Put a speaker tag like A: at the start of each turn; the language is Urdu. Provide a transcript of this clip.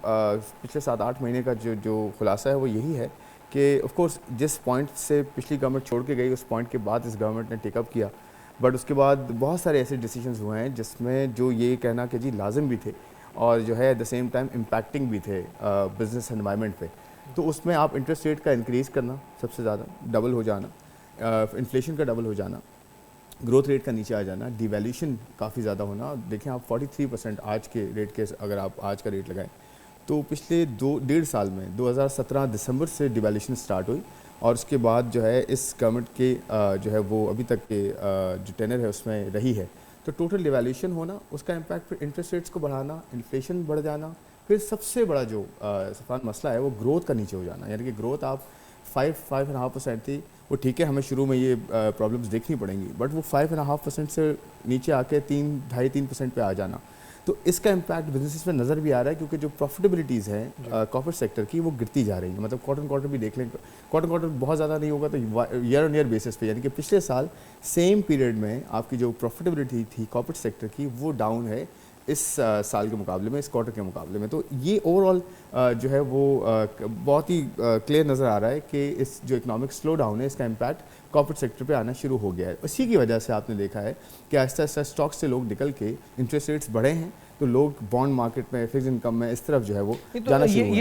A: پچھلے 7-8 مہینے کا جو خلاصہ ہے وہ یہی ہے کہ آف کورس جس پوائنٹ سے پچھلی گورنمنٹ چھوڑ کے گئی اس پوائنٹ کے بعد اس گورنمنٹ نے ٹیک اپ کیا، بٹ اس کے بعد بہت سارے ایسے ڈیسیجنز ہوئے ہیں جس میں جو یہ کہنا کہ جی لازم بھی تھے اور جو ہے at the same time impacting بھی تھے بزنس انوائرمنٹ پہ. تو اس میں آپ انٹرسٹ ریٹ کا انکریز کرنا سب سے زیادہ، ڈبل ہو جانا، انفلیشن کا ڈبل ہو جانا، گروتھ ریٹ کا نیچے آ جانا، ڈیویلیوشن کافی زیادہ ہونا. دیکھیں آپ 43% آج کے ریٹ کے اگر آپ آج کا ریٹ لگائیں تو پچھلے 1.5 سال میں 2017 دسمبر سے ڈیویلیوشن سٹارٹ ہوئی اور اس کے بعد جو ہے اس گورنمنٹ کے جو ہے وہ ابھی تک کے جو ٹینر ہے اس میں رہی ہے. تو ٹوٹل ڈیویلیوشن ہونا، اس کا امپیکٹ پھر انٹرسٹ ریٹس کو بڑھانا، انفلیشن بڑھ جانا، پھر سب سے بڑا جو سفان مسئلہ ہے وہ گروتھ کا نیچے ہو جانا. یعنی کہ گروتھ آپ 5.5% تھی، وہ ٹھیک ہے ہمیں شروع میں یہ پرابلمس دیکھنی پڑیں گی، بٹ وہ 5.5% سے نیچے آ کے 3.5-3% پہ آ جانا. تو اس کا امپیکٹ بزنسز پہ نظر بھی آ رہا ہے کیونکہ جو پروفیٹیبلٹیز ہیں کارپوریٹ سیکٹر کی وہ گرتی جا رہی ہیں. مطلب کوارٹر بھی دیکھ لیں، کوارٹر بہت زیادہ نہیں ہوگا تو ایئر آن ایئر بیسس پہ، یعنی کہ پچھلے سال سیم پیریڈ میں آپ کی جو پروفیٹیبلٹی تھی کارپوریٹ سیکٹر کی وہ ڈاؤن ہے اس سال کے مقابلے میں، اس کوارٹر کے مقابلے میں. تو یہ اوور آل جو ہے وہ بہت ہی کلیئر نظر آ رہا ہے کہ اس جو اکنامک سلو ڈاؤن ہے اس کا امپیکٹ کارپوریٹ سیکٹر پہ آنا شروع ہو گیا ہے. اسی کی وجہ سے آپ نے دیکھا ہے کہ آہستہ آہستہ اسٹاک سے لوگ نکل کے انٹرسٹ ریٹس بڑھے ہیں تو لوگ بانڈ مارکیٹ میں، فکس انکم میں اس طرف جو ہے وہ جانا شروع ہوئے ہیں.